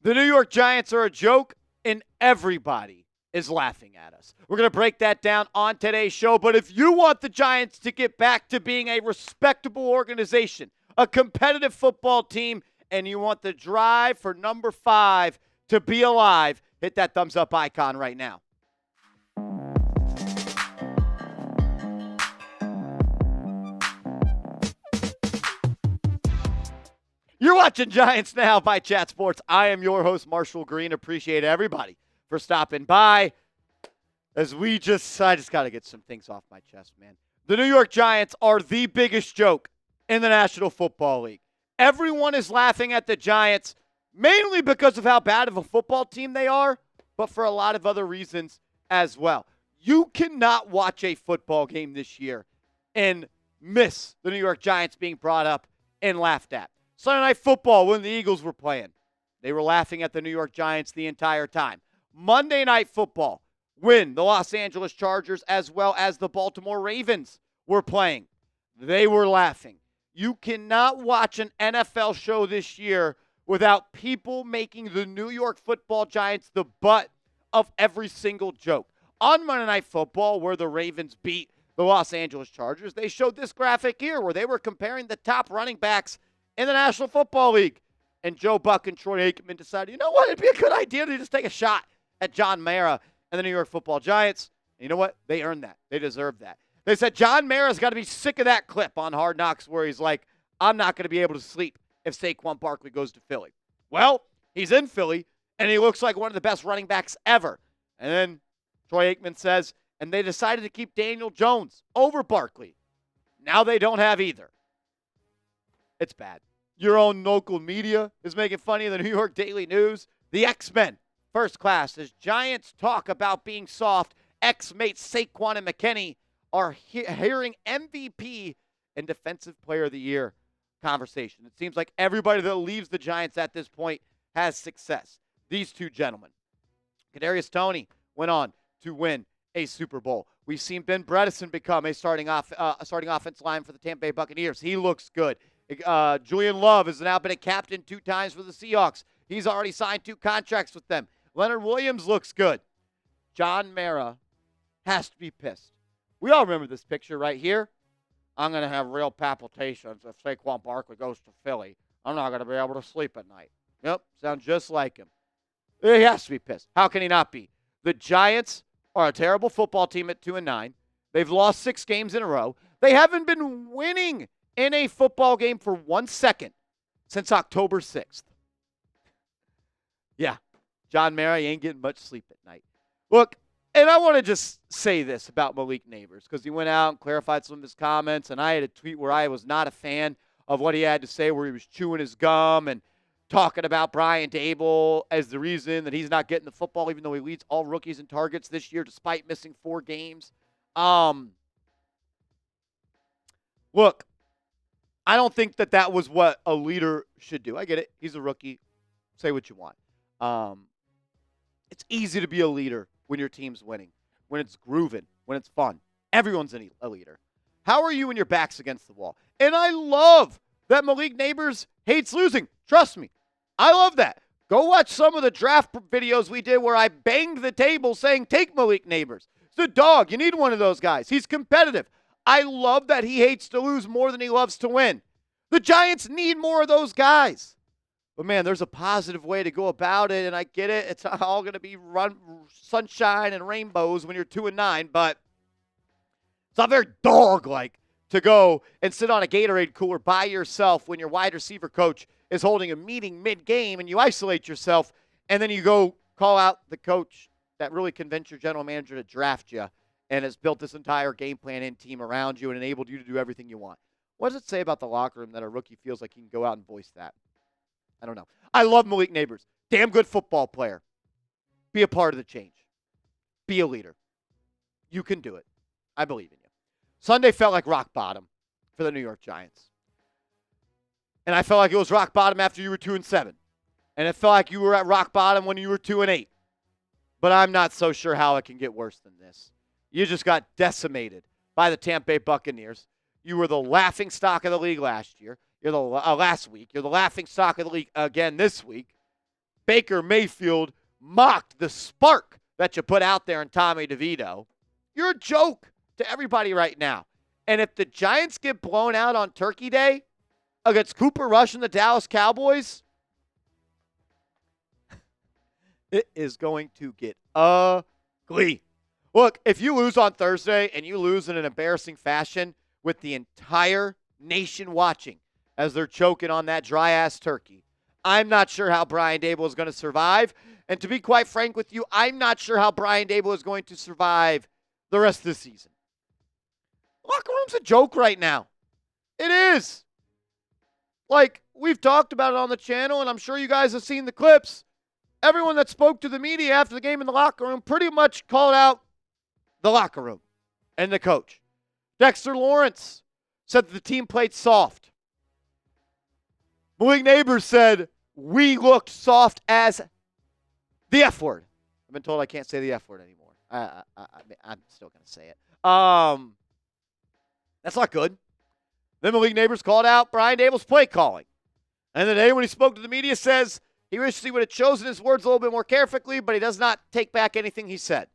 The New York Giants are a joke, and everybody is laughing at us. We're going to break that down on today's show. But if you want the Giants to get back to being a respectable organization, a competitive football team, and you want the drive for number 5 to be alive, hit that thumbs up icon right now. You're watching Giants Now by Chat Sports. I am your host, Marshall Green. Appreciate everybody for stopping by. I just got to get some things off my chest, man. The New York Giants are the biggest joke in the National Football League. Everyone is laughing at the Giants, mainly because of how bad of a football team they are, but for a lot of other reasons as well. You cannot watch a football game this year and miss the New York Giants being brought up and laughed at. Sunday Night Football, when the Eagles were playing, they were laughing at the New York Giants the entire time. Monday Night Football, when the Los Angeles Chargers as well as the Baltimore Ravens were playing, they were laughing. You cannot watch an NFL show this year without people making the New York Football Giants the butt of every single joke. On Monday Night Football, where the Ravens beat the Los Angeles Chargers, they showed this graphic here where they were comparing the top running backs in the National Football League. And Joe Buck and Troy Aikman decided, you know what, it'd be a good idea to just take a shot at John Mara and the New York Football Giants. And you know what? They earned that. They deserved that. They said John Mara's got to be sick of that clip on Hard Knocks where he's like, I'm not going to be able to sleep if Saquon Barkley goes to Philly. Well, he's in Philly, and he looks like one of the best running backs ever. And then Troy Aikman says, and they decided to keep Daniel Jones over Barkley. Now they don't have either. It's bad. Your own local media is making fun of the New York Daily News. The X-Men, first class, as Giants talk about being soft, ex-mates Saquon and McKinney are hearing MVP and Defensive Player of the Year conversation. It seems like everybody that leaves the Giants at this point has success. These two gentlemen. Kadarius Toney went on to win a Super Bowl. We've seen Ben Bredeson become a starting offensive line for the Tampa Bay Buccaneers. He looks good. Julian Love has now been a captain 2 times for the Seahawks. He's already signed 2 contracts with them. Leonard Williams looks good. John Mara has to be pissed. We all remember this picture right here. I'm going to have real palpitations if Saquon Barkley goes to Philly. I'm not going to be able to sleep at night. Yep, sounds just like him. He has to be pissed. How can he not be? The Giants are a terrible football team at 2-9. They've lost 6 games in a row. They haven't been winning in a football game for 1 second since October 6th. Yeah, John Mara ain't getting much sleep at night. Look, and I want to just say this about Malik Neighbors because he went out and clarified some of his comments, and I had a tweet where I was not a fan of what he had to say, where he was chewing his gum and talking about Brian Daboll as the reason that he's not getting the football, even though he leads all rookies in targets this year despite missing 4 games. Look, I don't think that was what a leader should do. I get it. He's a rookie. Say what you want. It's easy to be a leader when your team's winning, when it's grooving, when it's fun. Everyone's a leader. How are you when your back's against the wall? And I love that Malik Neighbors hates losing. Trust me. I love that. Go watch some of the draft videos we did where I banged the table saying, take Malik Neighbors. It's a dog. You need one of those guys. He's competitive. I love that he hates to lose more than he loves to win. The Giants need more of those guys. But, man, there's a positive way to go about it, and I get it. It's not all going to be sunshine and rainbows when you're 2-9, but it's not very dog-like to go and sit on a Gatorade cooler by yourself when your wide receiver coach is holding a meeting mid-game and you isolate yourself, and then you go call out the coach that really convinced your general manager to draft you and has built this entire game plan and team around you and enabled you to do everything you want. What does it say about the locker room that a rookie feels like he can go out and voice that? I don't know. I love Malik Neighbors. Damn good football player. Be a part of the change. Be a leader. You can do it. I believe in you. Sunday felt like rock bottom for the New York Giants. And I felt like it was rock bottom after you were 2-7. And it felt like you were at rock bottom when you were 2-8. But I'm not so sure how it can get worse than this. You just got decimated by the Tampa Bay Buccaneers. You were the laughing stock of the league last year. You're the last week. You're the laughing stock of the league again this week. Baker Mayfield mocked the spark that you put out there in Tommy DeVito. You're a joke to everybody right now. And if the Giants get blown out on Turkey Day against Cooper Rush and the Dallas Cowboys, it is going to get ugly. Look, if you lose on Thursday and you lose in an embarrassing fashion with the entire nation watching as they're choking on that dry-ass turkey, I'm not sure how Brian Daboll is going to survive. And to be quite frank with you, I'm not sure how Brian Daboll is going to survive the rest of the season. Locker room's a joke right now. It is. Like, we've talked about it on the channel, and I'm sure you guys have seen the clips. Everyone that spoke to the media after the game in the locker room pretty much called out the locker room and the coach. Dexter Lawrence said that the team played soft. Malik Neighbors said, we looked soft as the F word. I've been told I can't say the F word anymore. I'm still going to say it. That's not good. Then Malik Neighbors called out Brian Daboll's play calling. And the day when he spoke to the media says he wishes he would have chosen his words a little bit more carefully, but he does not take back anything he said.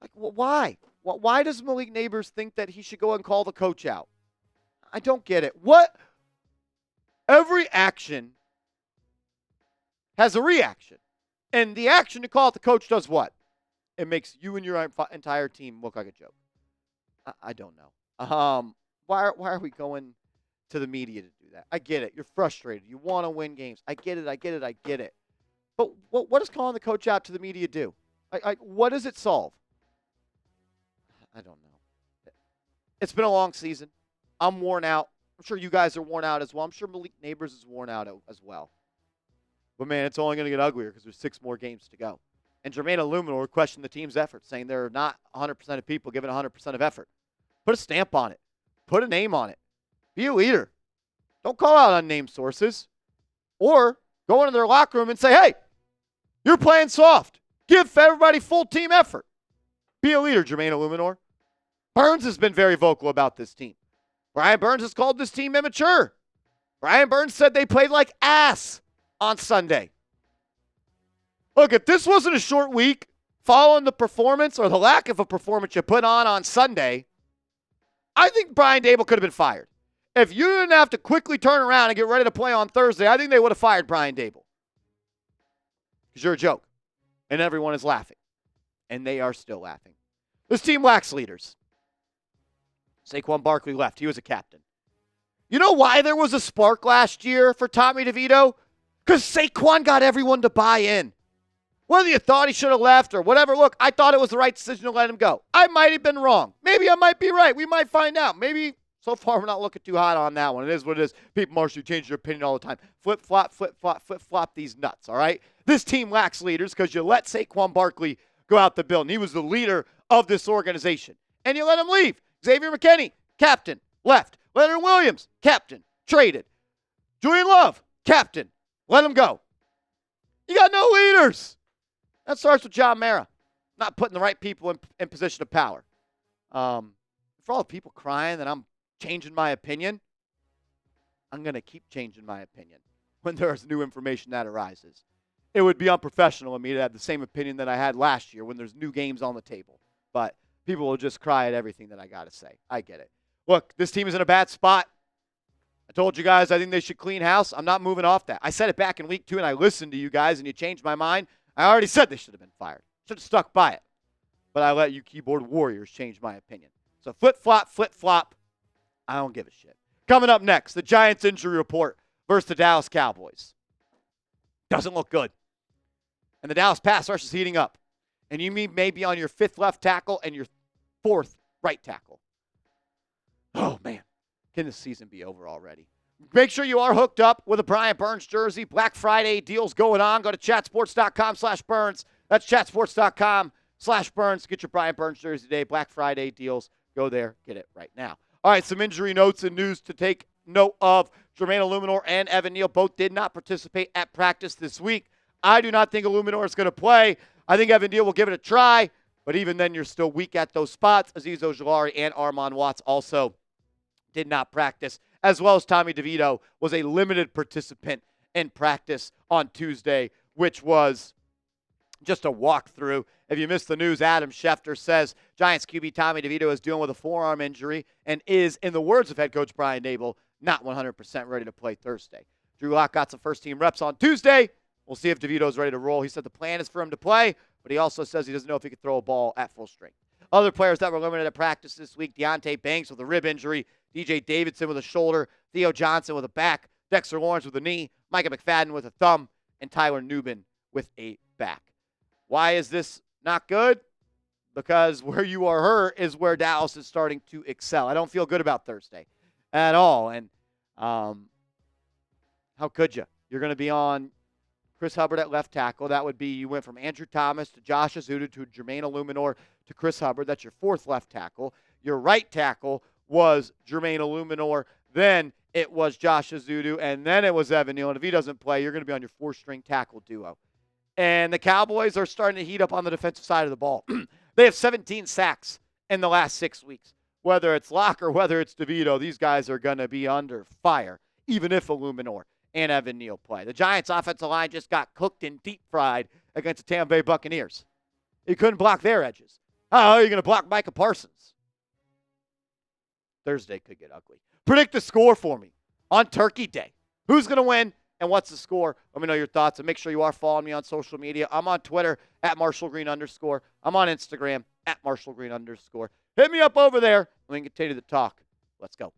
Like, why? Why does Malik Neighbors think that he should go and call the coach out? I don't get it. What? Every action has a reaction. And the action to call out the coach does what? It makes you and your entire team look like a joke. I don't know. Why are we going to the media to do that? I get it. You're frustrated. You want to win games. I get it. But what does calling the coach out to the media do? What does it solve? I don't know. It's been a long season. I'm worn out. I'm sure you guys are worn out as well. I'm sure Malik Neighbors is worn out as well. But, man, it's only going to get uglier because there's 6 more games to go. And Jermaine Illuminor questioned the team's effort, saying there are not 100% of people giving 100% of effort. Put a stamp on it. Put a name on it. Be a leader. Don't call out unnamed sources. Or go into their locker room and say, hey, you're playing soft. Give everybody full team effort. Be a leader, Jermaine Illuminor. Burns has been very vocal about this team. Brian Burns has called this team immature. Brian Burns said they played like ass on Sunday. Look, if this wasn't a short week following the performance or the lack of a performance you put on Sunday, I think Brian Daboll could have been fired. If you didn't have to quickly turn around and get ready to play on Thursday, I think they would have fired Brian Daboll. Because you're a joke. And everyone is laughing. And they are still laughing. This team lacks leaders. Saquon Barkley left. He was a captain. You know why there was a spark last year for Tommy DeVito? Because Saquon got everyone to buy in. Whether you thought he should have left or whatever, look, I thought it was the right decision to let him go. I might have been wrong. Maybe I might be right. We might find out. Maybe so far we're not looking too hot on that one. It is what it is. People, Marshall, you change your opinion all the time. Flip-flop these nuts, all right? This team lacks leaders because you let Saquon Barkley go out the building. He was the leader of this organization. And you let him leave. Xavier McKinney, captain, left. Leonard Williams, captain, traded. Julian Love, captain, let him go. You got no leaders. That starts with John Mara, not putting the right people in position of power. For all the people crying that I'm changing my opinion, I'm going to keep changing my opinion when there's new information that arises. It would be unprofessional of me to have the same opinion that I had last year when there's new games on the table. But people will just cry at everything that I got to say. I get it. Look, this team is in a bad spot. I told you guys I think they should clean house. I'm not moving off that. I said it back in week 2, and I listened to you guys, and you changed my mind. I already said they should have been fired. Should have stuck by it. But I let you keyboard warriors change my opinion. So flip-flop. I don't give a shit. Coming up next, the Giants injury report versus the Dallas Cowboys. Doesn't look good. And the Dallas pass rush is heating up. And you may be on your 5th left tackle and your 4th right tackle. Oh, man. Can this season be over already? Make sure you are hooked up with a Brian Burns jersey. Black Friday deals going on. Go to chatsports.com/Burns. That's chatsports.com/Burns. Get your Brian Burns jersey today. Black Friday deals. Go there. Get it right now. All right, some injury notes and news to take note of. Jermaine Illuminor and Evan Neal both did not participate at practice this week. I do not think Illuminor is going to play. I think Evan Neal will give it a try, but even then you're still weak at those spots. Azeez Ojulari and Armon Watts also did not practice, as well as Tommy DeVito was a limited participant in practice on Tuesday which was just a walkthrough. If you missed the news, Adam Schefter says Giants QB Tommy DeVito is dealing with a forearm injury and is, in the words of head coach Brian Daboll, not 100% ready to play Thursday. Drew Lock got some first-team reps on Tuesday. We'll see if DeVito's ready to roll. He said the plan is for him to play, but he also says he doesn't know if he can throw a ball at full strength. Other players that were limited at practice this week, Deontay Banks with a rib injury, DJ Davidson with a shoulder, Theo Johnson with a back, Dexter Lawrence with a knee, Micah McFadden with a thumb, and Tyler Nubin with a back. Why is this not good? Because where you are hurt is where Dallas is starting to excel. I don't feel good about Thursday at all. And how could you? You're going to be on Chris Hubbard at left tackle. That would be you went from Andrew Thomas to Josh Azudu to Jermaine Illuminor to Chris Hubbard. That's your fourth left tackle. Your right tackle was Jermaine Illuminor. Then it was Josh Azudu. And then it was Evan Neal. And if he doesn't play, you're going to be on your four-string tackle duo. And the Cowboys are starting to heat up on the defensive side of the ball. They have 17 sacks in the last 6 weeks. Whether it's Locke or whether it's DeVito, these guys are going to be under fire, even if Illuminor and Evan Neal play. The Giants' offensive line just got cooked and deep-fried against the Tampa Bay Buccaneers. You couldn't block their edges. How are you going to block Micah Parsons? Thursday could get ugly. Predict the score for me on Turkey Day. Who's going to win? And what's the score? Let me know your thoughts. And make sure you are following me on social media. I'm on Twitter at @MarshallGreen_. I'm on Instagram at @MarshallGreen_. Hit me up over there. And we can continue to talk. Let's go.